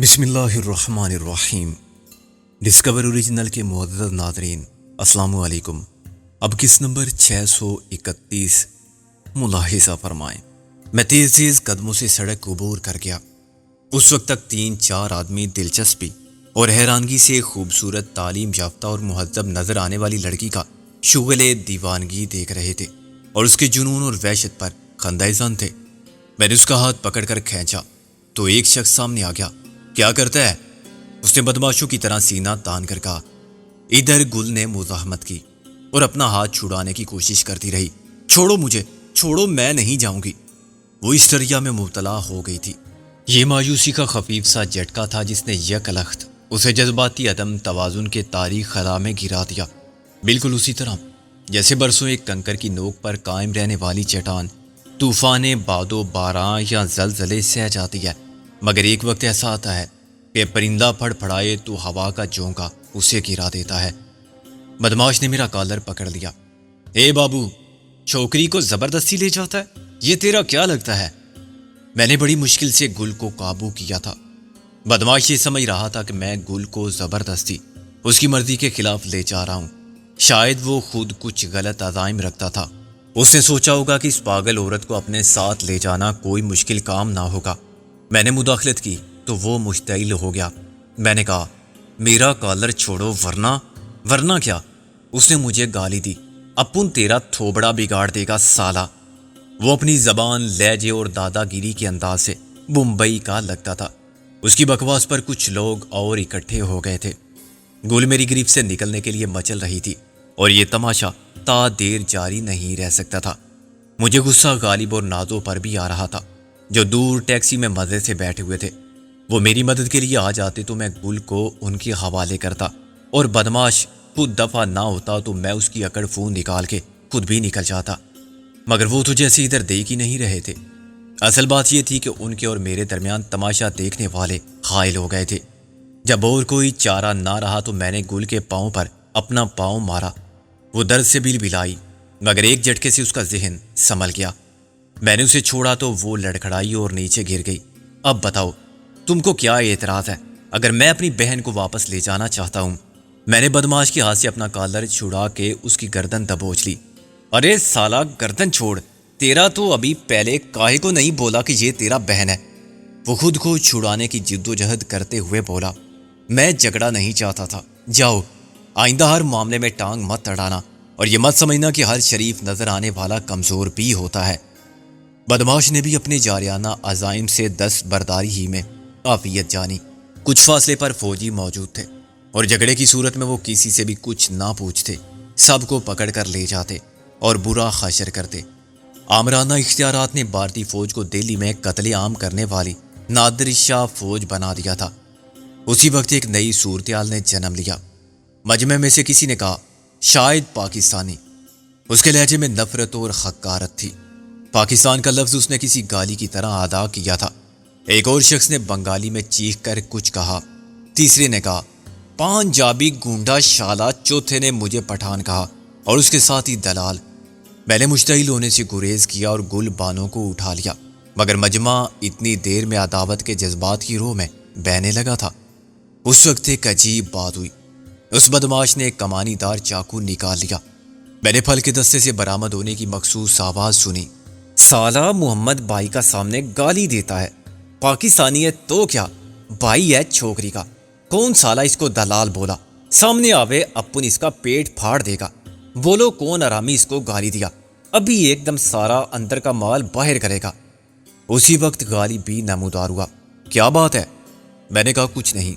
بسم اللہ الرحمن الرحیم۔ ڈسکور اوریجنل کے معزز ناظرین، السلام علیکم۔ اب کس نمبر 631 ملاحظہ فرمائیں۔ میں تیز تیز قدموں سے سڑک عبور کر گیا۔ اس وقت تک 3-4 آدمی دلچسپی اور حیرانگی سے خوبصورت، تعلیم یافتہ اور مہذب نظر آنے والی لڑکی کا شغل دیوانگی دیکھ رہے تھے اور اس کے جنون اور وحشت پر خندۂ زن تھے۔ میں نے اس کا ہاتھ پکڑ کر کھینچا تو ایک شخص سامنے آ گیا۔ کیا کرتا ہے؟ اس نے بدماشوں کی طرح سینہ تان کر کہا۔ ادھر گل نے مزاحمت کی اور اپنا ہاتھ چھڑانے کی کوشش کرتی رہی۔ چھوڑو مجھے، چھوڑو، میں نہیں جاؤں گی۔ وہ ہسٹریا میں مبتلا ہو گئی تھی۔ یہ مایوسی کا خفیف سا جھٹکا تھا جس نے یک لخت اسے جذباتی عدم توازن کے تاریک خلا میں گرا دیا، بالکل اسی طرح جیسے برسوں ایک کنکر کی نوک پر قائم رہنے والی چٹان طوفان باد و باراں یا زلزلے سہ جاتی ہے، مگر ایک وقت ایسا آتا ہے کہ پرندہ پھڑ پھڑائے تو ہوا کا جھونکا اسے گرا دیتا ہے۔ بدماش نے میرا کالر پکڑ لیا۔ اے بابو، چھوکری کو زبردستی لے جاتا ہے؟ یہ تیرا کیا لگتا ہے؟ میں نے بڑی مشکل سے گل کو قابو کیا تھا۔ بدماش یہ سمجھ رہا تھا کہ میں گل کو زبردستی اس کی مرضی کے خلاف لے جا رہا ہوں۔ شاید وہ خود کچھ غلط عزائم رکھتا تھا۔ اس نے سوچا ہوگا کہ اس پاگل عورت کو اپنے ساتھ لے جانا کوئی مشکل کام نہ ہوگا۔ میں نے مداخلت کی تو وہ مشتعل ہو گیا۔ میں نے کہا، میرا کالر چھوڑو ورنہ کیا؟ اس نے مجھے گالی دی۔ اپن تیرا تھوبڑا بگاڑ دے گا سالا۔ وہ اپنی زبان، لہجے اور دادا گیری کے انداز سے بمبئی کا لگتا تھا۔ اس کی بکواس پر کچھ لوگ اور اکٹھے ہو گئے تھے۔ گل میری گریف سے نکلنے کے لیے مچل رہی تھی اور یہ تماشا تا دیر جاری نہیں رہ سکتا تھا۔ مجھے غصہ غالب اور نازوں پر بھی آ رہا تھا جو دور ٹیکسی میں مزے سے بیٹھے ہوئے تھے۔ وہ میری مدد کے لیے آ جاتے تو میں گل کو ان کے حوالے کرتا، اور بدماش خود دفع نہ ہوتا تو میں اس کی اکڑ فون نکال کے خود بھی نکل جاتا، مگر وہ تو جیسے ادھر دیکھ ہی نہیں رہے تھے۔ اصل بات یہ تھی کہ ان کے اور میرے درمیان تماشا دیکھنے والے حائل ہو گئے تھے۔ جب اور کوئی چارہ نہ رہا تو میں نے گل کے پاؤں پر اپنا پاؤں مارا۔ وہ درد سے بلبلائی، مگر ایک جھٹکے سے اس کا ذہن سنبھل گیا۔ میں نے اسے چھوڑا تو وہ لڑکھڑائی اور نیچے گر گئی۔ اب بتاؤ، تم کو کیا اعتراض ہے اگر میں اپنی بہن کو واپس لے جانا چاہتا ہوں؟ میں نے بدماش کے ہاتھ سے اپنا کالر چھڑا کے اس کی گردن دبوچ لی۔ ارے سالا، گردن چھوڑ، تیرا تو ابھی پہلے کاہے کو نہیں بولا کہ یہ تیرا بہن ہے؟ وہ خود کو چھڑانے کی جد و جہد کرتے ہوئے بولا۔ میں جھگڑا نہیں چاہتا تھا، جاؤ، آئندہ ہر معاملے میں ٹانگ مت اڑانا، اور یہ مت سمجھنا کہ ہر شریف نظر آنے والا کمزور بھی ہوتا ہے۔ بدماش نے بھی اپنے جاریانہ عزائم سے دست برداری ہی میں عافیت جانی۔ کچھ فاصلے پر فوجی موجود تھے اور جھگڑے کی صورت میں وہ کسی سے بھی کچھ نہ پوچھتے، سب کو پکڑ کر لے جاتے اور برا حشر کرتے۔ آمرانہ اختیارات نے بھارتی فوج کو دہلی میں قتل عام کرنے والی نادر شاہ فوج بنا دیا تھا۔ اسی وقت ایک نئی صورتحال نے جنم لیا۔ مجمع میں سے کسی نے کہا، شاید پاکستانی۔ اس کے لہجے میں نفرت اور حقارت تھی۔ پاکستان کا لفظ اس نے کسی گالی کی طرح ادا کیا تھا۔ ایک اور شخص نے بنگالی میں چیخ کر کچھ کہا۔ تیسرے نے کہا، پنجابی گونڈا شالا۔ چوتھے نے مجھے پٹھان کہا اور اس کے ساتھ ہی دلال۔ میں نے مشتعل ہونے سے گریز کیا اور گل بانوں کو اٹھا لیا، مگر مجمع اتنی دیر میں عداوت کے جذبات کی روح میں بہنے لگا تھا۔ اس وقت ایک عجیب بات ہوئی۔ اس بدماش نے ایک کمانی دار چاقو نکال لیا۔ میں نے پھل کے دستے سے برآمد ہونے کی مخصوص آواز سنی۔ سالا، محمد بھائی کا سامنے گالی دیتا ہے۔ پاکستانی ہے تو کیا، بھائی ہے چھوکری کا۔ کون سالا اس کو دلال بولا؟ سامنے آوے، اپن اس کا پیٹ پھاڑ دے گا۔ بولو کون آرامی اس کو گالی دیا؟ ابھی ایک دم سارا اندر کا مال باہر کرے گا۔ اسی وقت گالی بھی نمودار ہوا۔ کیا بات ہے؟ میں نے کہا، کچھ نہیں،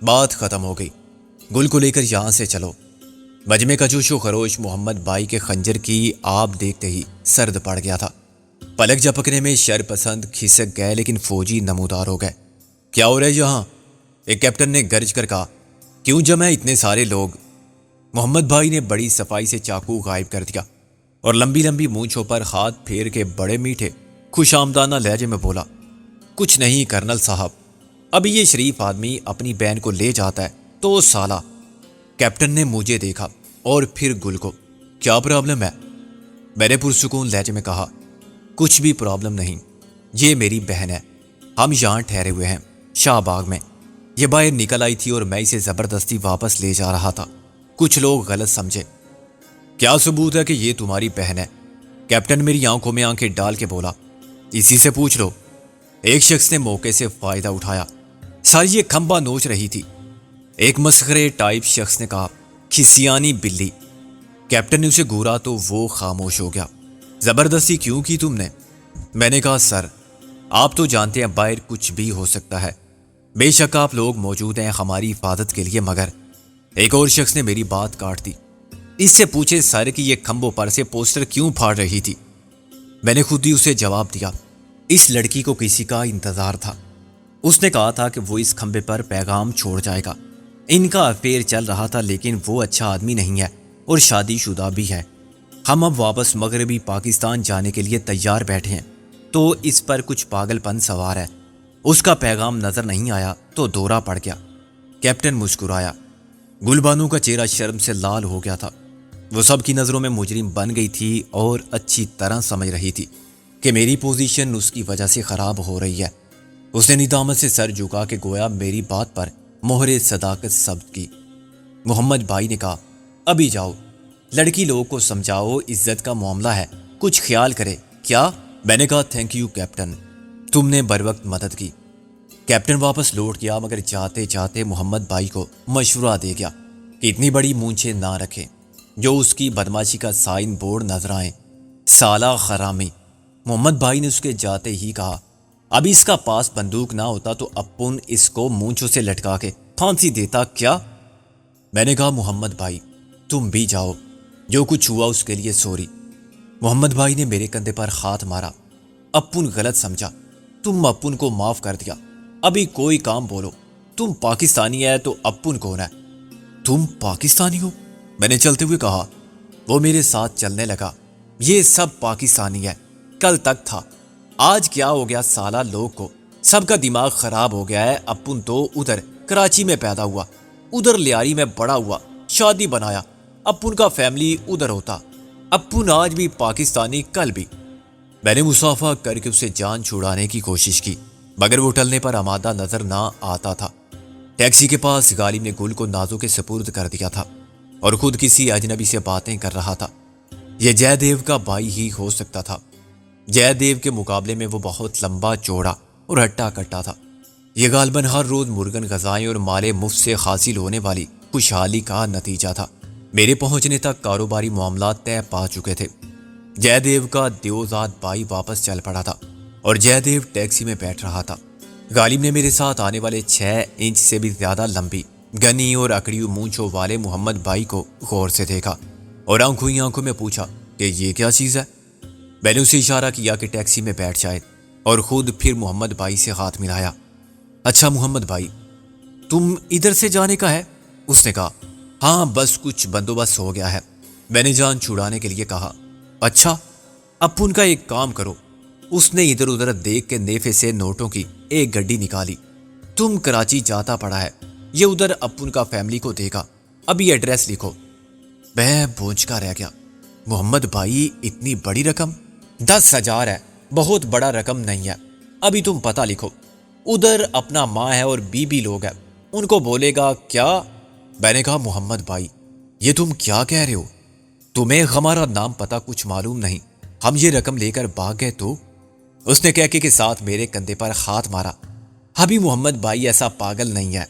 بات ختم ہو گئی، گل کو لے کر یہاں سے چلو۔ مجمع کا جوش و خروش محمد بھائی کے خنجر کی آب دیکھتے ہی سرد پڑ گیا تھا۔ پلک جھپکنے میں شر پسند کھسک گئے، لیکن فوجی نمودار ہو گئے۔ کیا ہو رہا ہے یہاں؟ ایک کیپٹن نے گرج کر کہا۔ کیوں جمع ہے اتنے سارے لوگ؟ محمد بھائی نے بڑی صفائی سے چاقو غائب کر دیا اور لمبی لمبی مونچھوں پر ہاتھ پھیر کے بڑے میٹھے خوش آمدانہ لہجے میں بولا، کچھ نہیں کرنل صاحب، ابھی یہ شریف آدمی اپنی بہن کو لے جاتا ہے تو سالا۔ کیپٹن نے مجھے دیکھا اور پھر گل کو۔ کیا پرابلم ہے؟ میں نے پرسکون لہجے میں کہا، کچھ بھی پرابلم نہیں، یہ میری بہن ہے، ہم یہاں ٹھہرے ہوئے ہیں شاہ باغ میں، یہ باہر نکل آئی تھی اور میں اسے زبردستی واپس لے جا رہا تھا۔ کچھ لوگ غلط سمجھے۔ کیا ثبوت ہے کہ یہ تمہاری بہن ہے؟ کیپٹن میری آنکھوں میں آنکھیں ڈال کے بولا۔ اسی سے پوچھ لو۔ ایک شخص نے موقع سے فائدہ اٹھایا۔ سر یہ کھمبا نوچ رہی تھی، ایک مسخرے ٹائپ شخص نے کہا۔ کھسیانی بلی۔ کیپٹن نے اسے گھورا تو وہ خاموش ہو گیا۔ زبردستی کیوں کی تم نے؟ میں نے کہا سر آپ تو جانتے ہیں باہر کچھ بھی ہو سکتا ہے، بے شک آپ لوگ موجود ہیں ہماری حفاظت کے لیے، مگر ایک اور شخص نے میری بات کاٹ دی۔ اس سے پوچھے سر کہ یہ کھمبوں پر سے پوسٹر کیوں پھاڑ رہی تھی؟ میں نے خود ہی اسے جواب دیا۔ اس لڑکی کو کسی کا انتظار تھا، اس نے کہا تھا کہ وہ اس کھمبے پر پیغام چھوڑ جائے گا۔ ان کا افیئر چل رہا تھا لیکن وہ اچھا آدمی نہیں ہے اور شادی شدہ بھی ہے۔ ہم اب واپس مغربی پاکستان جانے کے لیے تیار بیٹھے ہیں تو اس پر کچھ پاگل پن سوار ہے۔ اس کا پیغام نظر نہیں آیا تو دورہ پڑ گیا۔ کیپٹن مسکرایا۔ گلبانو کا چہرہ شرم سے لال ہو گیا تھا۔ وہ سب کی نظروں میں مجرم بن گئی تھی اور اچھی طرح سمجھ رہی تھی کہ میری پوزیشن اس کی وجہ سے خراب ہو رہی ہے۔ اس نے ندامت سے سر جھکا کے گویا میری بات پر مہر صداقت ثبت کی۔ محمد بھائی نے کہا ابھی جاؤ، لڑکی لوگوں کو سمجھاؤ عزت کا معاملہ ہے، کچھ خیال کرے کیا؟ میں نے کہا تھینک یو کیپٹن، تم نے بر وقت مدد کی۔ کیپٹن واپس لوٹ گیا مگر جاتے جاتے محمد بھائی کو مشورہ دے گیا کہ اتنی بڑی مونچھیں نہ رکھیں جو اس کی بدماشی کا سائن بورڈ نظر آئے۔ سالہ خرامی۔ محمد بھائی نے اس کے جاتے ہی کہا اب اس کا پاس بندوق نہ ہوتا تو اپن اس کو مونچھوں سے لٹکا کے پھانسی دیتا کیا؟ میں نے کہا محمد بھائی تم بھی جاؤ، جو کچھ ہوا اس کے لیے سوری۔ محمد بھائی نے میرے کندھے پر ہاتھ مارا۔ اپن غلط سمجھا، تم اپن کو معاف کر دیا، ابھی کوئی کام بولو۔ تم پاکستانی ہے تو اپن کون ہے؟ تم پاکستانی ہو؟ میں نے چلتے ہوئے کہا۔ وہ میرے ساتھ چلنے لگا۔ یہ سب پاکستانی ہے، کل تک تھا، آج کیا ہو گیا سالہ لوگ کو؟ سب کا دماغ خراب ہو گیا ہے۔ اپن تو ادھر کراچی میں پیدا ہوا، ادھر لیاری میں بڑا ہوا، شادی بنایا، اپن کا فیملی ادھر ہوتا، اپن آج بھی پاکستانی کل بھی۔ میں نے مصافحہ کر کے اسے جان چھڑانے کی کوشش کی مگر وہ ٹلنے پر آمادہ نظر نہ آتا تھا۔ ٹیکسی کے پاس غالب نے گل کو نازوں کے سپرد کر دیا تھا اور خود کسی اجنبی سے باتیں کر رہا تھا۔ یہ جے دیو کا بھائی ہی ہو سکتا تھا۔ جے دیو کے مقابلے میں وہ بہت لمبا چوڑا اور ہٹا کٹا تھا۔ یہ غالباً ہر روز مرغن غذائیں اور مال مفت سے حاصل ہونے والی خوشحالی کا نتیجہ تھا۔ میرے پہنچنے تک کاروباری معاملات طے پا چکے تھے۔ جے دیو کا دیوزاد بھائی واپس چل پڑا تھا اور جے دیو ٹیکسی میں بیٹھ رہا تھا۔ غالب نے میرے ساتھ آنے والے 6 انچ سے بھی زیادہ لمبی گنی اور اکڑی مونچھوں والے محمد بھائی کو غور سے دیکھا اور آنکھوں ہی آنکھوں میں پوچھا کہ یہ کیا چیز ہے؟ میں نے اسے اشارہ کیا کہ ٹیکسی میں بیٹھ جائے اور خود پھر محمد بھائی سے ہاتھ ملایا۔ اچھا محمد بھائی تم ادھر سے جانے کا ہے؟ اس نے کہا ہاں بس کچھ بندوبست ہو گیا ہے۔ میں نے جان چھڑانے کے لیے کہا اچھا اپن کا ایک کام کرو۔ اس نے ادھر ادھر دیکھ کے نیفے سے نوٹوں کی ایک گڈی نکالی۔ تم کراچی جاتا پڑا ہے، یہ ادھر اپن کا فیملی کو دے گا، ابھی ایڈریس لکھو۔ میں بونچ کا رہ گیا۔ محمد بھائی اتنی بڑی رقم؟ 10,000 ہے، بہت بڑا رقم نہیں ہے، ابھی تم پتہ لکھو۔ ادھر اپنا ماں ہے اور بیوی لوگ ہیں، ان کو بولے گا کیا؟ میں نے کہا محمد بھائی یہ تم کیا کہہ رہے ہو؟ تمہیں ہمارا نام پتہ کچھ معلوم نہیں، ہم یہ رقم لے کر بھاگ گئے تو؟ اس نے کہہ کے ساتھ میرے کندھے پر ہاتھ مارا۔ ابھی محمد بھائی ایسا پاگل نہیں ہے،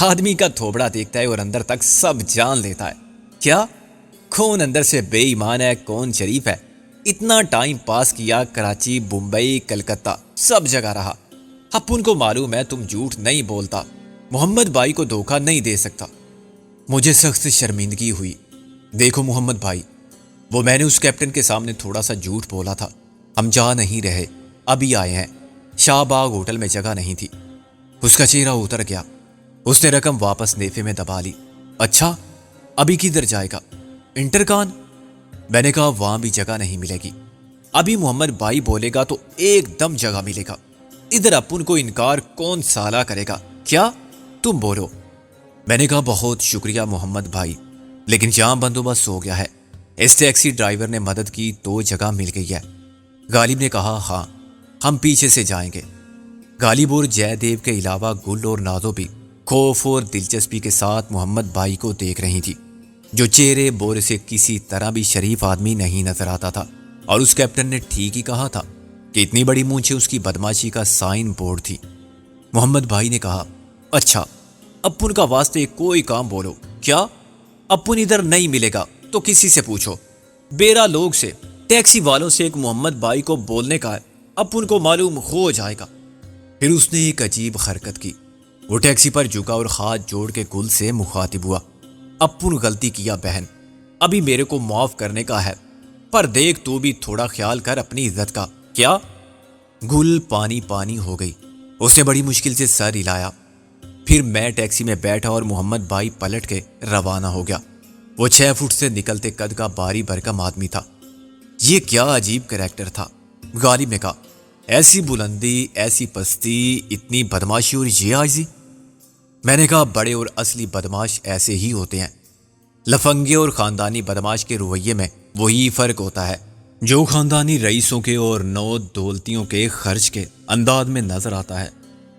آدمی کا تھوبڑا دیکھتا ہے اور اندر تک سب جان لیتا ہے۔ کیا کون اندر سے بے ایمان ہے کون شریف ہے؟ اتنا ٹائم پاس کیا، کراچی، بمبئی، کلکتہ، سب جگہ رہا، اپن کو معلوم ہے تم جھوٹ نہیں بولتا، محمد بھائی کو دھوکہ نہیں دے سکتا۔ مجھے سخت شرمندگی ہوئی۔ دیکھو محمد بھائی، وہ میں نے اس کیپٹن کے سامنے تھوڑا سا جھوٹ بولا تھا، ہم جا نہیں رہے، ابھی آئے ہیں، شاہ باغ ہوٹل میں جگہ نہیں تھی۔ اس کا چہرہ اتر گیا، اس نے رقم واپس نیفے میں دبا لی۔ اچھا ابھی کدھر جائے گا؟ انٹرکان؟ میں نے کہا وہاں بھی جگہ نہیں ملے گی، ابھی محمد بھائی بولے گا تو ایک دم جگہ ملے گا، ادھر اپن کو انکار کون سالہ کرے گا؟ کیا تم بولو؟ میں نے کہا بہت شکریہ محمد بھائی، لیکن جہاں بندوبست ہو گیا ہے، اس ٹیکسی ڈرائیور نے مدد کی تو جگہ مل گئی ہے۔ غالب نے کہا ہاں ہم پیچھے سے جائیں گے۔ غالب اور جے دیو کے علاوہ گل اور نازو بھی خوف اور دلچسپی کے ساتھ محمد بھائی کو دیکھ رہی تھی، جو چہرے بورے سے کسی طرح بھی شریف آدمی نہیں نظر آتا تھا۔ اور اس کیپٹن نے ٹھیک ہی کہا تھا کہ اتنی بڑی مونچھیں اس کی بدماشی کا سائن بورڈ تھی۔ محمد بھائی نے کہا، اچھا اپن کا واسطے کوئی کام بولو۔ کیا؟ اپن ادھر نہیں ملے گا تو کسی سے پوچھو، بیرا لوگ سے، ٹیکسی والوں سے ایک محمد بھائی کو بولنے کا ہے، اپن کو معلوم ہو جائے گا۔ پھر اس نے ایک عجیب حرکت کی، وہ ٹیکسی پر جھکا اور ہاتھ جوڑ کے گل سے مخاطب ہوا، اپن غلطی کیا بہن، ابھی میرے کو معاف کرنے کا ہے، پر دیکھ تو بھی تھوڑا خیال کر اپنی عزت کا۔ کیا؟ گل پانی پانی ہو گئی، اس نے بڑی مشکل سے سر ہلایا۔ پھر میں ٹیکسی میں بیٹھا اور محمد بھائی پلٹ کے روانہ ہو گیا۔ وہ 6 فٹ سے نکلتے قد کا بھاری بھرکم آدمی تھا۔ یہ کیا عجیب کریکٹر تھا، غالب نے کہا، ایسی بلندی، ایسی پستی، اتنی بدماشی اور یہ عاجزی۔ میں نے کہا، بڑے اور اصلی بدماش ایسے ہی ہوتے ہیں۔ لفنگے اور خاندانی بدماش کے رویے میں وہی فرق ہوتا ہے جو خاندانی رئیسوں کے اور نو دولتیوں کے خرچ کے انداز میں نظر آتا ہے۔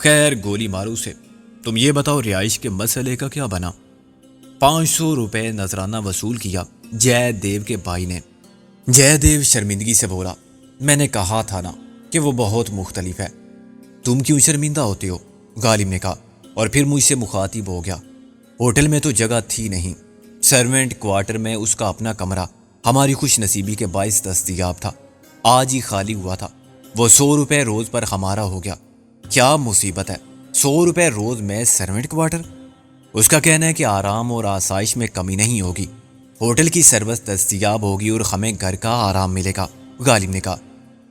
خیر، گولی مارو سے، تم یہ بتاؤ رہائش کے مسئلے کا کیا بنا؟ 500 روپے نذرانہ وصول کیا جے دیو کے بھائی نے۔ جے دیو شرمندگی سے بولا، میں نے کہا تھا نا کہ وہ بہت مختلف ہے۔ تم کیوں شرمندہ ہوتے ہو؟ غالب نے کہا، اور پھر مجھ سے مخاطب ہو گیا، ہوٹل میں تو جگہ تھی نہیں، سروینٹ کوارٹر میں اس کا اپنا کمرہ ہماری خوش نصیبی کے باعث دستیاب تھا، آج ہی خالی ہوا تھا، وہ 100 روپے روز پر ہمارا ہو گیا۔ کیا مصیبت ہے، 100 روپے روز میں سروینٹ کوارٹر؟ اس کا کہنا ہے کہ آرام اور آسائش میں کمی نہیں ہوگی، ہوٹل کی سروس دستیاب ہوگی اور ہمیں گھر کا آرام ملے گا۔ غالب نے کہا،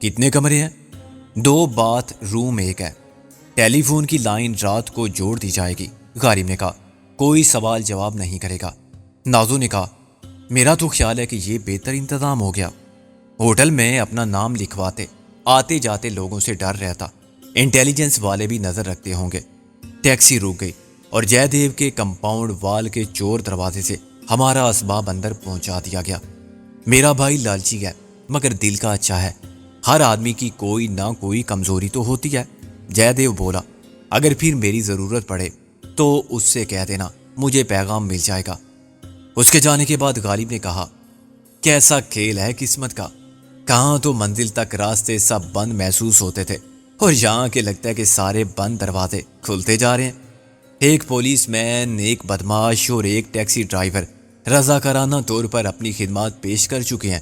کتنے کمرے ہیں؟ 2 باتھ روم، ایک ہے، ٹیلی فون کی لائن رات کو جوڑ دی جائے گی۔ غالب نے کہا، کوئی سوال جواب نہیں کرے گا۔ نازو نے کہا، میرا تو خیال ہے کہ یہ بہتر انتظام ہو گیا، ہوٹل میں اپنا نام لکھواتے، آتے جاتے لوگوں سے ڈر رہتا، انٹیلیجنس والے بھی نظر رکھتے ہوں گے۔ ٹیکسی رک گئی اور جے دیو کے کمپاؤنڈ وال کے چور دروازے سے ہمارا اسباب اندر پہنچا دیا گیا۔ میرا بھائی لالچی ہے مگر دل کا اچھا ہے، ہر آدمی کی کوئی نہ کوئی کمزوری تو ہوتی ہے۔ جے دیو بولا، اگر پھر میری ضرورت پڑے تو اس سے کہہ دینا، مجھے پیغام مل جائے گا۔ اس کے جانے کے بعد غالب نے کہا، کیسا کھیل ہے قسمت کا، کہاں تو منزل تک راستے سب بند محسوس ہوتے تھے اور یہاں کے لگتا ہے کہ سارے بند دروازے کھلتے جا رہے ہیں۔ ایک پولیس مین، ایک بدماش اور ایک ٹیکسی ڈرائیور رضاکارانہ طور پر اپنی خدمات پیش کر چکے ہیں۔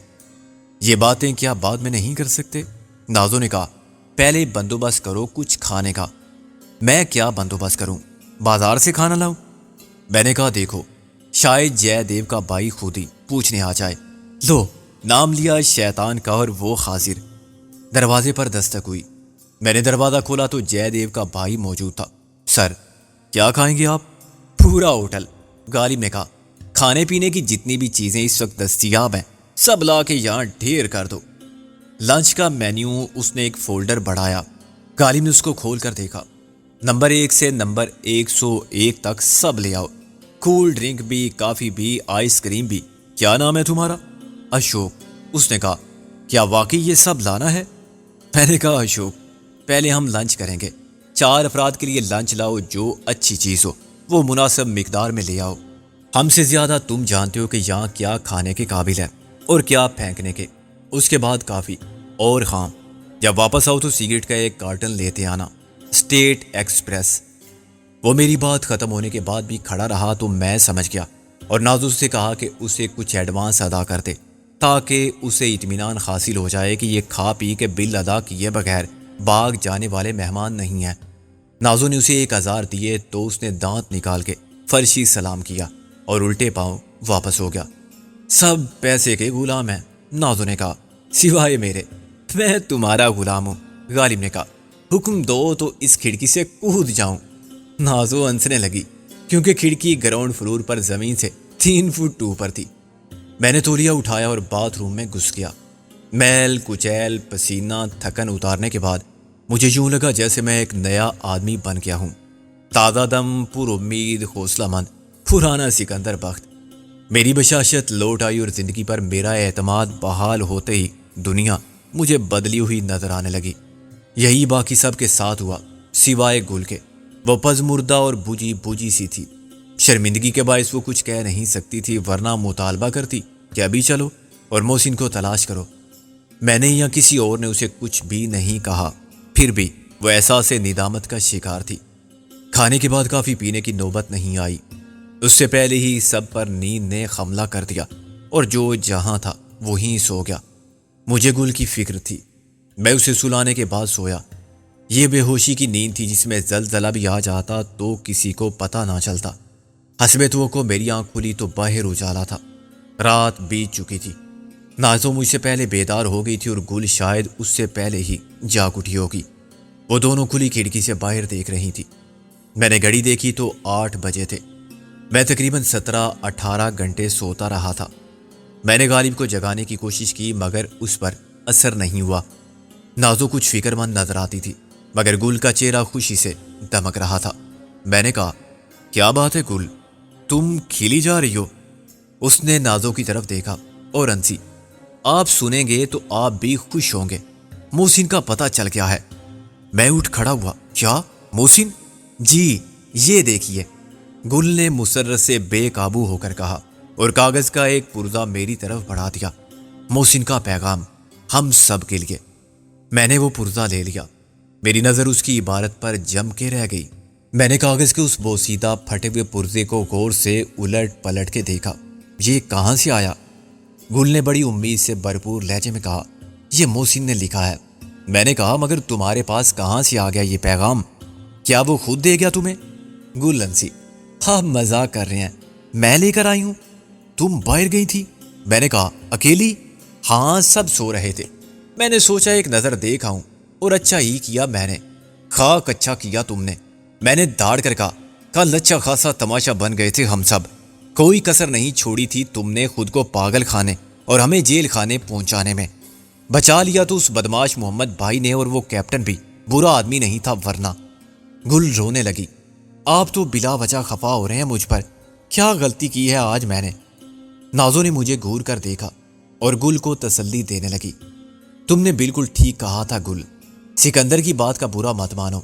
یہ باتیں کیا بعد میں نہیں کر سکتے؟ نازو نے کہا، پہلے بندوبست کرو کچھ کھانے کا۔ میں کیا بندوبست کروں؟ بازار سے کھانا لاؤں؟ میں نے کہا، دیکھو شاید جے دیو کا بھائی خود ہی پوچھنے آ جائے۔ لو، نام لیا شیطان کا اور وہ حاضر۔ دروازے پر دستک ہوئی، میں نے دروازہ کھولا تو جے دیو کا بھائی موجود تھا۔ سر، کیا کھائیں گے آپ؟ پورا ہوٹل، غالب نے کہا، کھانے پینے کی جتنی بھی چیزیں اس وقت دستیاب ہیں سب لا کے یہاں ڈھیر کر دو۔ لنچ کا مینیو اس نے ایک فولڈر بڑھایا، غالب نے اس کو کھول کر دیکھا، نمبر 1 سے نمبر 101 تک سب لے آؤ، کول ڈرنک بھی، کافی بھی، آئس کریم بھی۔ کیا نام ہے تمہارا؟ اشوک۔ اس نے کہا، کیا واقعی یہ سب لانا ہے؟ میں نے کہا، اشوک، پہلے ہم لنچ کریں گے، 4 افراد کے لیے لنچ لاؤ، جو اچھی چیز ہو وہ مناسب مقدار میں لے آؤ، ہم سے زیادہ تم جانتے ہو کہ یہاں کیا کھانے کے قابل ہے اور کیا پھینکنے کے۔ اس کے بعد کافی اور خام، جب واپس آؤ تو سگریٹ کا ایک کارٹن لیتے آنا، اسٹیٹ ایکسپریس۔ وہ میری بات ختم ہونے کے بعد بھی کھڑا رہا تو میں سمجھ گیا اور نازو سے کہا کہ اسے کچھ ایڈوانس ادا کر دے تاکہ اسے اطمینان حاصل ہو جائے کہ یہ کھا پی کے بل ادا کیے بغیر باغ جانے والے مہمان نہیں ہیں۔ نازو نے اسے 1000 دیے تو اس نے دانت نکال کے فرشی سلام کیا اور الٹے پاؤں واپس ہو گیا۔ سب پیسے کے غلام ہیں، نازو نے کہا، سوائے میرے، میں تمہارا غلام ہوں۔ غالب نے کہا، حکم دو تو اس کھڑکی سے کود جاؤں۔ نازو ہنسنے لگی کیونکہ کھڑکی گراؤنڈ فلور پر زمین سے 3 فٹ اوپر تھی۔ میں نے تولیہ اٹھایا اور باتھ روم میں گھس گیا۔ میل کچیل، پسینہ، تھکن اتارنے کے بعد مجھے یوں لگا جیسے میں ایک نیا آدمی بن گیا ہوں، تازہ دم، پر امید، حوصلہ مند، پرانا سکندر بخت۔ میری بشاشت لوٹ آئی اور زندگی پر میرا اعتماد بحال ہوتے ہی دنیا مجھے بدلی ہوئی نظر آنے لگی۔ یہی باقی سب کے ساتھ ہوا سوائے گل کے۔ وہ پز مردہ اور بجھی بجھی سی تھی۔ شرمندگی کے باعث وہ کچھ کہہ نہیں سکتی تھی، ورنہ مطالبہ کرتی کہ ابھی چلو اور محسن کو تلاش کرو۔ میں نے یا کسی اور نے اسے کچھ بھی نہیں کہا، پھر بھی وہ احساس ندامت کا شکار تھی۔ کھانے کے بعد کافی پینے کی نوبت نہیں آئی، اس سے پہلے ہی سب پر نیند نے حملہ کر دیا اور جو جہاں تھا وہیں سو گیا۔ مجھے گل کی فکر تھی، میں اسے سلانے کے بعد سویا۔ یہ بے ہوشی کی نیند تھی جس میں زلزلہ بھی آ جاتا تو کسی کو پتہ نہ چلتا۔ حسب توقع میری آنکھ کھلی تو باہر اجالا تھا، رات بیت چکی تھی۔ نازو مجھ سے پہلے بیدار ہو گئی تھی اور گل شاید اس سے پہلے ہی جاگ اٹھی ہوگی۔ وہ دونوں کھلی کھڑکی سے باہر دیکھ رہی تھی۔ میں نے گھڑی دیکھی تو 8 بجے تھے۔ میں تقریباً 17-18 گھنٹے سوتا رہا تھا۔ میں نے غالب کو جگانے کی کوشش کی مگر اس پر اثر نہیں ہوا۔ نازو کچھ فکر مند نظر آتی تھی مگر گل کا چہرہ خوشی سے دمک رہا تھا۔ میں نے کہا، کیا بات ہے گل، تم کھیلی جا رہی ہو؟ اس نے نازو کی طرف دیکھا اور ہنسی۔ آپ سنیں گے تو آپ بھی خوش ہوں گے، محسن کا پتہ چل گیا ہے۔ میں اٹھ کھڑا ہوا۔ کیا محسن؟ جی یہ دیکھیے، گل نے مسرت سے بے قابو ہو کر کہا اور کاغذ کا ایک پرزہ میری طرف بڑھا دیا۔ محسن کا پیغام ہم سب کے لیے۔ میں نے وہ پرزہ لے لیا۔ میری نظر اس کی عبارت پر جم کے رہ گئی۔ میں نے کاغذ کے اس بوسیدہ پھٹے ہوئے پرزے کو غور سے الٹ پلٹ کے دیکھا۔ یہ کہاں سے آیا؟ گل نے بڑی امید سے بھرپور لہجے میں کہا، یہ محسن نے لکھا ہے۔ میں نے کہا، مگر تمہارے پاس کہاں سے آ گیا یہ پیغام؟ کیا وہ خود دے گیا تمہیں؟ گل ہنسی۔ آپ مذاق کر رہے ہیں، میں لے کر آئی ہوں۔ تم باہر گئی تھی؟ میں نے کہا، اکیلی؟ ہاں سب سو رہے تھے، میں نے سوچا ایک نظر دیکھ آؤں، اور اچھا ہی کیا میں نے۔ خاک اچھا کیا تم نے، میں نے داڑ کر کہا۔ کل اچھا خاصا تماشا بن گئے تھے ہم سب، کوئی کسر نہیں چھوڑی تھی تم نے خود کو پاگل خانے اور ہمیں جیل خانے پہنچانے میں۔ بچا لیا تو اس بدماش محمد بھائی نے، اور وہ کیپٹن بھی برا آدمی نہیں تھا ورنہ۔ گل رونے لگی۔ آپ تو بلا وجہ خفا ہو رہے ہیں مجھ پر، کیا غلطی کی ہے آج میں نے؟ نازو نے مجھے گھور کر دیکھا اور گل کو تسلی دینے لگی۔ تم نے بالکل ٹھیک کہا تھا گل، سکندر کی بات کا برا مت مانو۔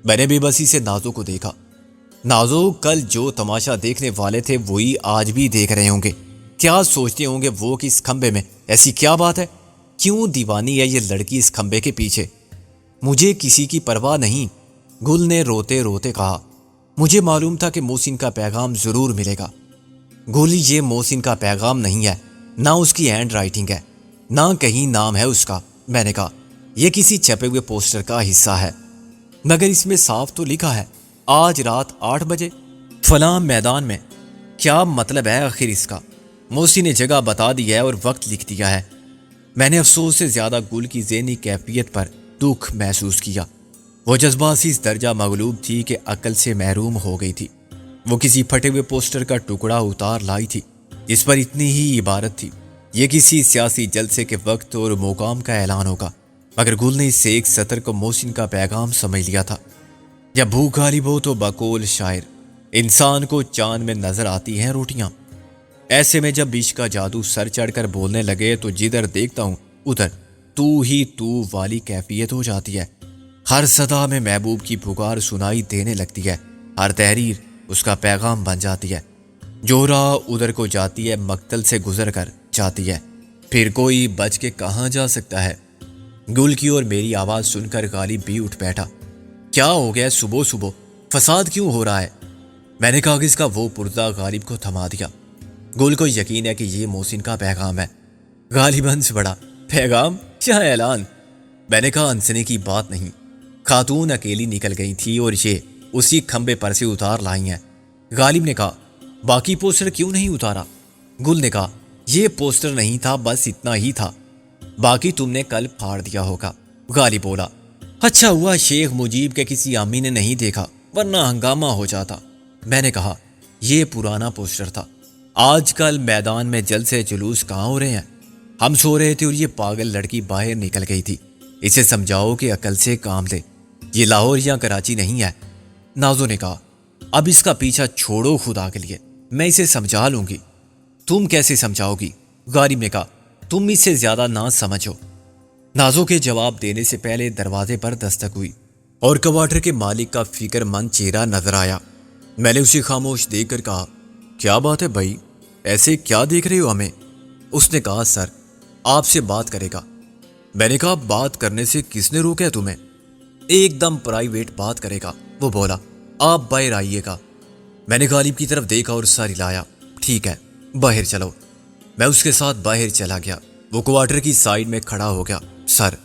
میں نے بے بسی سے نازو کو دیکھا۔ نازو، کل جو تماشا دیکھنے والے تھے وہی آج بھی دیکھ رہے ہوں گے۔ کیا سوچتے ہوں گے وہ کہ اس کھمبے میں ایسی کیا بات ہے؟ کیوں دیوانی ہے یہ لڑکی اس کھمبے کے پیچھے؟ مجھے کسی کی پرواہ نہیں، گل نے روتے روتے کہا۔ مجھے معلوم تھا کہ محسن کا پیغام ضرور ملے گا۔ گل، یہ محسن کا پیغام نہیں ہے، نہ اس کی ہینڈ رائٹنگ ہے، نہ کہیں نام ہے اس کا۔ میں نے کہا، یہ کسی چھپے ہوئے پوسٹر کا حصہ ہے، مگر اس میں صاف تو لکھا ہے آج رات 8 بجے فلاں میدان میں۔ کیا مطلب ہے آخر اس کا؟ محسن نے جگہ بتا دی ہے اور وقت لکھ دیا ہے۔ میں نے افسوس سے زیادہ گل کی ذہنی کیفیت پر دکھ محسوس کیا۔ وہ جذباتی اس درجہ مغلوب تھی کہ عقل سے محروم ہو گئی تھی۔ وہ کسی پھٹے ہوئے پوسٹر کا ٹکڑا اتار لائی تھی جس پر اتنی ہی عبارت تھی، یہ کسی سیاسی جلسے کے وقت اور مقام کا اعلان ہوگا، مگر گل نے اس سے ایک سطر کو محسن کا پیغام سمجھ لیا تھا۔ جب بھوک غالب ہو تو بقول شاعر انسان کو چاند میں نظر آتی ہیں روٹیاں۔ ایسے میں جب عشق کا جادو سر چڑھ کر بولنے لگے تو جدھر دیکھتا ہوں ادھر تو ہی تو والی کیفیت ہو جاتی ہے۔ ہر صدا میں محبوب کی پکار سنائی دینے لگتی ہے، ہر تحریر اس کا پیغام بن جاتی ہے۔ جو راہ ادھر کو جاتی ہے مقتل سے گزر کر جاتی ہے، پھر کوئی بچ کے کہاں جا سکتا ہے؟ گل کی اور میری آواز سن کر غالب بھی اٹھ بیٹھا۔ کیا ہو گیا صبح صبح؟ فساد کیوں ہو رہا ہے؟ میں نے کاغذ کا وہ پرزہ غالب کو تھما دیا۔ گل کو یقین ہے کہ یہ محسن کا پیغام ہے۔ غالب ہنس پڑا۔ پیغام؟ کیا اعلان؟ میں نے کہا، ہنسنے کی بات نہیں، خاتون اکیلی نکل گئی تھی اور یہ اسی کھمبے پر سے اتار لائی ہیں۔ غالب نے کہا، باقی پوسٹر کیوں نہیں اتارا؟ گل نے کہا، یہ پوسٹر نہیں تھا، بس اتنا ہی تھا، باقی تم نے کل پھاڑ دیا ہوگا۔ غالب بولا، اچھا ہوا شیخ مجیب کے کسی عامی نے نہیں دیکھا ورنہ ہنگامہ ہو جاتا۔ میں نے کہا، یہ پرانا پوسٹر تھا، آج کل میدان میں جلسے جلوس کہاں ہو رہے ہیں؟ ہم سو رہے تھے اور یہ پاگل لڑکی باہر نکل گئی تھی، اسے سمجھاؤ کہ عقل سے کام لے، یہ لاہور یا کراچی نہیں ہے۔ نازو نے کہا، اب اس کا پیچھا چھوڑو خدا کے لیے، میں اسے سمجھا لوں گی۔ تم کیسے سمجھاؤ گی؟ غالب نے کہا، تم اس سے زیادہ نہ سمجھو۔ نازو کے جواب دینے سے پہلے دروازے پر دستک ہوئی اور کوارٹر کے مالک کا فکر مند چہرہ نظر آیا۔ میں نے اسے خاموش دیکھ کر کہا، کیا بات ہے بھائی، ایسے کیا دیکھ رہے ہو ہمیں؟ اس نے کہا، سر آپ سے بات کرے گا۔ میں نے کہا، بات کرنے سے کس نے روکا ہے تمہیں؟ ایک دم پرائیویٹ بات کرے گا، وہ بولا، آپ باہر آئیے گا۔ میں نے غالب کی طرف دیکھا اور سر ہلایا، ٹھیک ہے باہر چلو۔ میں اس کے ساتھ باہر چلا گیا۔ وہ کوارٹر کی سائیڈ میں کھڑا ہو گیا۔ سر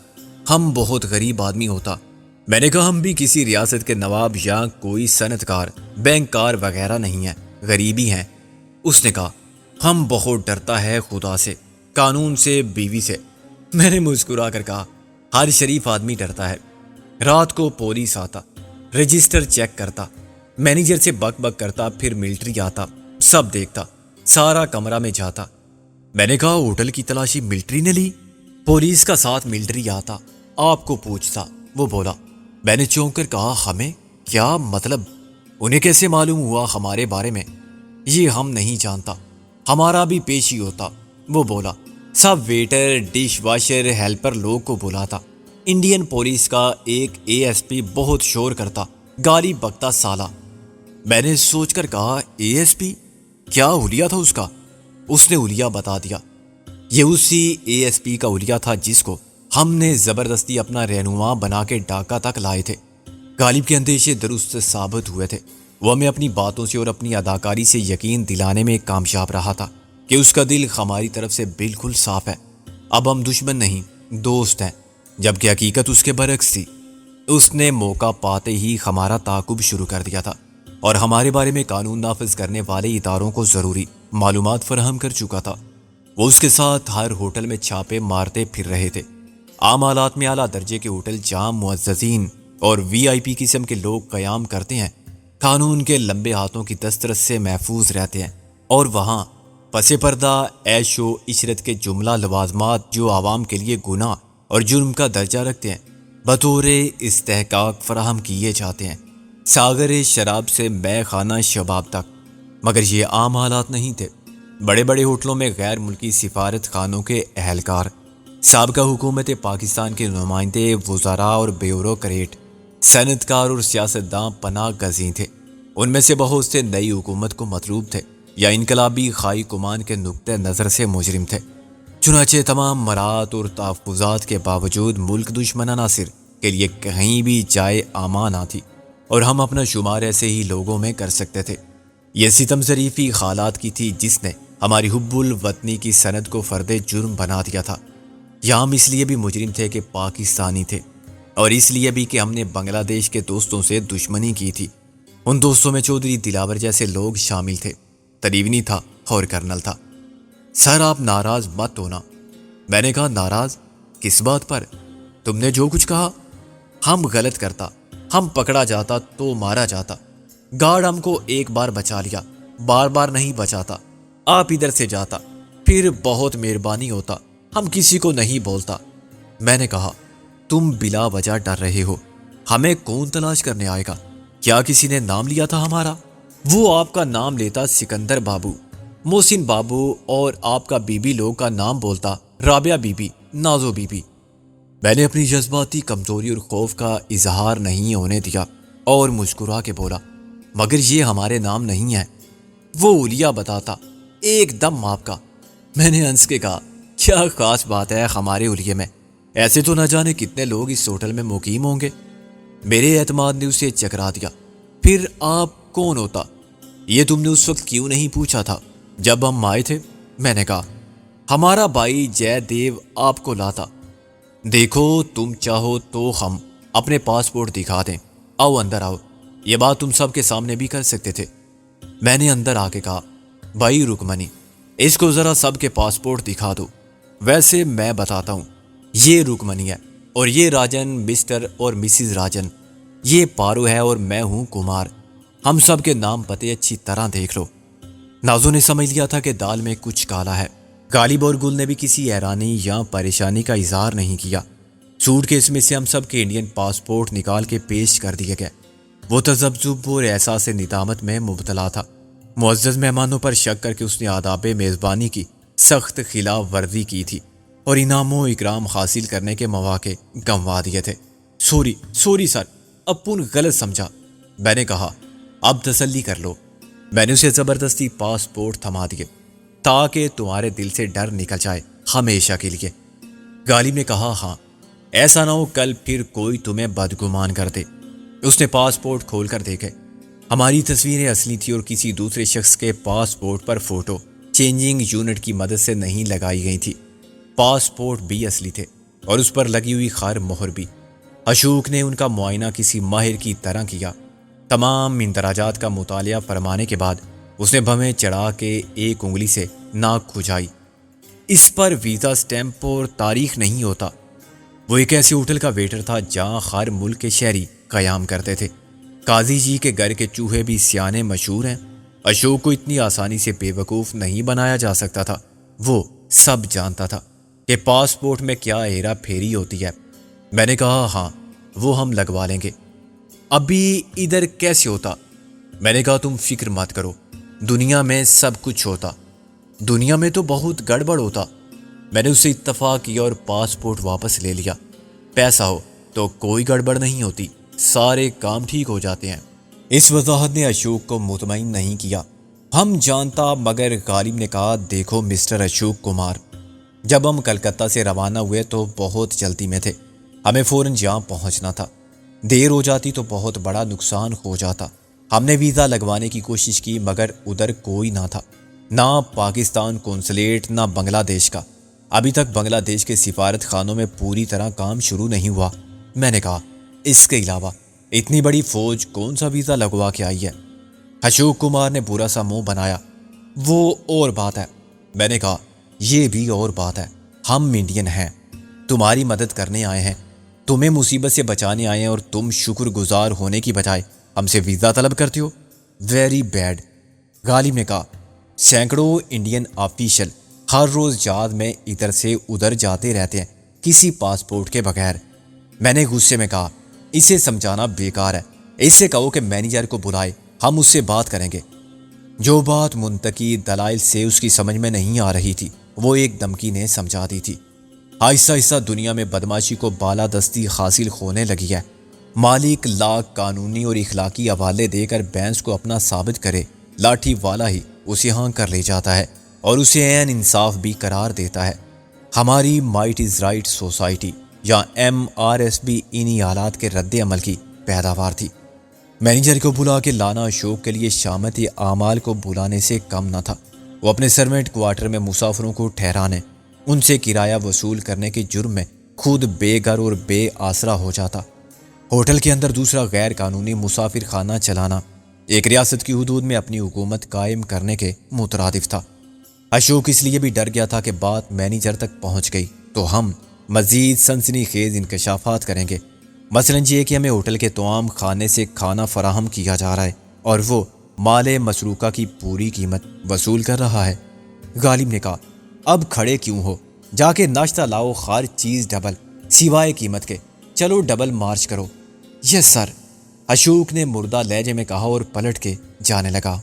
ہم بہت غریب آدمی ہوتا۔ میں نے کہا، ہم بھی کسی ریاست کے نواب یا کوئی صنعت کار، بینک کار وغیرہ نہیں ہیں، غریبی ہیں۔ اس نے کہا، ہم بہت ڈرتا ہے خدا سے، قانون سے، بیوی سے۔ میں نے مسکرا کر کہا، ہر شریف آدمی ڈرتا ہے۔ رات کو پولیس آتا، رجسٹر چیک کرتا، مینیجر سے بک بک کرتا، پھر ملٹری آتا، سب دیکھتا، سارا کمرہ میں جاتا۔ میں نے کہا، ہوٹل کی تلاشی ملٹری نے لی؟ پولیس کا ساتھ ملٹری آتا، آپ کو پوچھتا، وہ بولا۔ میں نے چونک کر کہا، ہمیں کیا مطلب؟ انہیں کیسے معلوم ہوا ہمارے بارے میں؟ یہ ہم نہیں جانتا، ہمارا بھی پیش ہی ہوتا، وہ بولا۔ سب ویٹر، ڈش واشر، ہیلپر لوگ کو بلاتا۔ انڈین پولیس کا ایک اے ایس پی بہت شور کرتا، گالی بکتا سالا۔ میں نے سوچ کر کہا، اے ایس پی کیا حلیہ تھا اس کا؟ اس نے حلیہ بتا دیا۔ یہ اسی اے ایس پی کا حلیہ تھا جس کو ہم نے زبردستی اپنا رہنما بنا کے ڈھاکہ تک لائے تھے۔ غالب کے اندیشے درست ثابت ہوئے تھے۔ وہ ہمیں اپنی باتوں سے اور اپنی اداکاری سے یقین دلانے میں کامیاب رہا تھا کہ اس کا دل ہماری طرف سے بالکل صاف ہے۔ اب ہم دشمن نہیں، دوست ہیں، جبکہ حقیقت اس کے برعکس تھی۔ اس نے موقع پاتے ہی ہمارا تعاقب شروع کر دیا تھا اور ہمارے بارے میں قانون نافذ کرنے والے اداروں کو ضروری معلومات فراہم کر چکا تھا۔ وہ اس کے ساتھ ہر ہوٹل میں چھاپے مارتے پھر رہے تھے۔ عام حالات میں اعلیٰ درجے کے ہوٹل جہاں معززین اور وی آئی پی قسم کے لوگ قیام کرتے ہیں، قانون کے لمبے ہاتھوں کی دسترس سے محفوظ رہتے ہیں، اور وہاں پس پردہ عیش و عشرت کے جملہ لوازمات جو عوام کے لیے گناہ اور جرم کا درجہ رکھتے ہیں، بطور استحقاق فراہم کیے جاتے ہیں، ساغر شراب سے مے خانہ شباب تک۔ مگر یہ عام حالات نہیں تھے۔ بڑے بڑے ہوٹلوں میں غیر ملکی سفارت خانوں کے اہلکار، سابقہ حکومت پاکستان کے نمائندے، وزراء اور بیوروکریٹ، صنعت کار اور سیاستداں پناہ گزین تھے۔ ان میں سے بہت سے نئی حکومت کو مطلوب تھے یا انقلابی خائی کمان کے نقطہ نظر سے مجرم تھے۔ چنانچہ تمام مراعات اور تحفظات کے باوجود ملک دشمن عناصر کے لیے کہیں بھی جائے امان نہ تھی، اور ہم اپنا شمار ایسے ہی لوگوں میں کر سکتے تھے۔ یہ ستم ظریفی خالات کی تھی جس نے ہماری حب الوطنی کی سند کو فرد جرم بنا دیا تھا۔ یا ہم اس لیے بھی مجرم تھے کہ پاکستانی تھے، اور اس لیے بھی کہ ہم نے بنگلہ دیش کے دوستوں سے دشمنی کی تھی۔ ان دوستوں میں چودھری دلاور جیسے لوگ شامل تھے، تریونی تھا اور کرنل تھا۔ سر آپ ناراض مت ہونا۔ میں نے کہا، ناراض کس بات پر؟ تم نے جو کچھ کہا۔ ہم غلط کرتا، ہم پکڑا جاتا تو مارا جاتا۔ گارڈ ہم کو ایک بار بچا لیا، بار بار نہیں بچاتا۔ آپ ادھر سے جاتا، پھر بہت مہربانی ہوتا، ہم کسی کو نہیں بولتا۔ میں نے کہا، تم بلا وجہ ڈر رہے ہو، ہمیں کون تلاش کرنے آئے گا؟ کیا کسی نے نام لیا تھا ہمارا؟ وہ آپ کا نام لیتا سکندر بابو، محسن بابو، اور آپ کا بی بی لوگ کا نام بولتا Rabia be be, Nazo be be. میں نے اپنی جذباتی کمزوری اور خوف کا اظہار نہیں ہونے دیا اور مسکرا کے بولا، مگر یہ ہمارے نام نہیں ہے۔ وہ حلیہ بتاتا، ایک دم آپ کا۔ میں نے ہنس کے کہا، کیا خاص بات ہے ہمارے حلیے میں؟ ایسے تو نہ جانے کتنے لوگ اس ہوٹل میں مقیم ہوں گے۔ میرے اعتماد نے اسے چکرا دیا۔ پھر آپ کون ہوتا؟ یہ تم نے اس وقت کیوں نہیں پوچھا تھا جب ہم آئے تھے؟ میں نے کہا، ہمارا بھائی جے دیو آپ کو لاتا۔ دیکھو، تم چاہو تو ہم اپنے پاسپورٹ دکھا دیں، آؤ اندر آؤ۔ یہ بات تم سب کے سامنے بھی کر سکتے تھے۔ میں نے اندر آ کے کہا، بھائی رکمنی، اس کو ذرا سب کے پاسپورٹ دکھا دو۔ ویسے میں بتاتا ہوں، یہ رکمنی ہے، اور یہ راجن، مسٹر اور مسز راجن، یہ پارو ہے، اور میں ہوں کمار۔ ہم سب کے نام پتے اچھی طرح دیکھ لو۔ نازو نے سمجھ لیا تھا کہ دال میں کچھ کالا ہے۔ غالب اور گل نے بھی کسی حیرانی یا پریشانی کا اظہار نہیں کیا۔ سوٹ کیس میں سے ہم سب کے انڈین پاسپورٹ نکال کے پیش کر دیے گئے۔ وہ تذبذب اور احساس ندامت میں مبتلا تھا۔ معزز مہمانوں پر شک کر کے اس نے آداب میزبانی کی سخت خلاف ورزی کی تھی اور انعام و اکرام حاصل کرنے کے مواقع گنوا دیے تھے۔ سوری سر، اپن غلط سمجھا۔ میں نے کہا اب تسلی کر لو۔ میں نے اسے زبردستی پاسپورٹ تھما دیے تاکہ تمہارے دل سے ڈر نکل جائے ہمیشہ کے لیے۔ غالب نے کہا ہاں، ایسا نہ ہو کل پھر کوئی تمہیں بدگمان کر دے۔ اس نے پاسپورٹ کھول کر دیکھے۔ ہماری تصویریں اصلی تھی اور کسی دوسرے شخص کے پاسپورٹ پر فوٹو چینجنگ یونٹ کی مدد سے نہیں لگائی گئی تھی۔ پاسپورٹ بھی اصلی تھے اور اس پر لگی ہوئی خیر مہر بھی۔ اشوک نے ان کا معائنہ کسی ماہر کی طرح کیا۔ تمام اندراجات کا مطالعہ فرمانے کے بعد اس نے بھویں چڑھا کے ایک انگلی سے ناک کھجائی۔ اس پر ویزا سٹیمپ اور تاریخ نہیں ہوتا۔ وہ ایک ایسے ہوٹل کا ویٹر تھا جہاں ہر ملک کے شہری قیام کرتے تھے۔ قاضی جی کے گھر کے چوہے بھی سیانے مشہور ہیں۔ اشوک کو اتنی آسانی سے بے وقوف نہیں بنایا جا سکتا تھا۔ وہ سب جانتا تھا کہ پاسپورٹ میں کیا ہیرا پھیری ہوتی ہے۔ میں نے کہا ہاں، وہ ہم لگوا لیں گے۔ ابھی ادھر کیسے ہوتا؟ میں نے کہا تم فکر مت کرو، دنیا میں سب کچھ ہوتا۔ دنیا میں تو بہت گڑبڑ ہوتا۔ میں نے اس سے اتفاق کیا اور پاسپورٹ واپس لے لیا۔ پیسہ ہو تو کوئی گڑبڑ نہیں ہوتی، سارے کام ٹھیک ہو جاتے ہیں۔ اس وضاحت نے اشوک کو مطمئن نہیں کیا۔ ہم جانتا، مگر غالب نے کہا دیکھو مسٹر اشوک کمار، جب ہم کلکتہ سے روانہ ہوئے تو بہت جلدی میں تھے۔ ہمیں فوراً یہاں پہنچنا تھا۔ دیر ہو جاتی تو بہت بڑا نقصان ہو جاتا۔ ہم نے ویزا لگوانے کی کوشش کی مگر ادھر کوئی نہ تھا، نہ پاکستان کونسلیٹ نہ بنگلہ دیش کا۔ ابھی تک بنگلہ دیش کے سفارت خانوں میں پوری طرح کام شروع نہیں ہوا۔ میں نے کہا اس کے علاوہ اتنی بڑی فوج کون سا ویزا لگوا کے آئی ہے؟ اشوک کمار نے برا سا منہ بنایا۔ وہ اور بات ہے۔ میں نے کہا یہ بھی اور بات ہے، ہم انڈین ہیں، تمہاری مدد کرنے آئے ہیں، تمہیں مصیبت سے بچانے آئے ہیں اور تم شکر گزار ہونے کی بجائے ہم سے ویزا طلب کرتے ہو۔ Very bad. غالب نے کہا سینکڑوں انڈین آفیشل ہر روز جہاز میں ادھر سے ادھر جاتے رہتے ہیں کسی پاسپورٹ کے بغیر۔ میں نے غصے میں کہا اسے سمجھانا بیکار ہے، اس سے کہو کہ مینیجر کو بلائے، ہم اس سے بات کریں گے۔ جو بات منطقی دلائل سے اس کی سمجھ میں نہیں آ رہی تھی وہ ایک دھمکی نے سمجھا دی تھی۔ آہستہ آہستہ دنیا میں بدماشی کو بالادستی حاصل ہونے لگی ہے۔ مالک لاکھ قانونی اور اخلاقی حوالے دے کر بینس کو اپنا ثابت کرے، لاٹھی والا ہی اسے ہاں کر لے جاتا ہے اور اسے عین انصاف بھی قرار دیتا ہے۔ ہماری مائٹ از رائٹ سوسائٹی یا MRS بھی انہی حالات کے رد عمل کی پیداوار تھی۔ مینیجر کو بلا کے لانا اشوک کے لیے شامت اعمال کو بلانے سے کم نہ تھا۔ وہ اپنے سروینٹ کوارٹر میں مسافروں کو ٹھہرانے، ان سے کرایہ وصول کرنے کے جرم میں خود بے گھر اور بے آسرا ہو جاتا۔ ہوٹل کے اندر دوسرا غیر قانونی مسافر خانہ چلانا ایک ریاست کی حدود میں اپنی حکومت قائم کرنے کے مترادف تھا۔ اشوک اس لیے بھی ڈر گیا تھا کہ بات مینیجر تک پہنچ گئی تو ہم مزید سنسنی خیز انکشافات کریں گے۔ مثلا یہ کہ ہمیں ہوٹل کے توام خانے سے کھانا فراہم کیا جا رہا ہے اور وہ مال مسروقہ کی پوری قیمت وصول کر رہا ہے۔ غالب نے کہا اب کھڑے کیوں ہو، جا کے ناشتہ لاؤ، ہر چیز ڈبل سوائے قیمت کے، چلو ڈبل مارچ کرو۔ یس سر، اشوک نے مردہ لہجے میں کہا اور پلٹ کے جانے لگا۔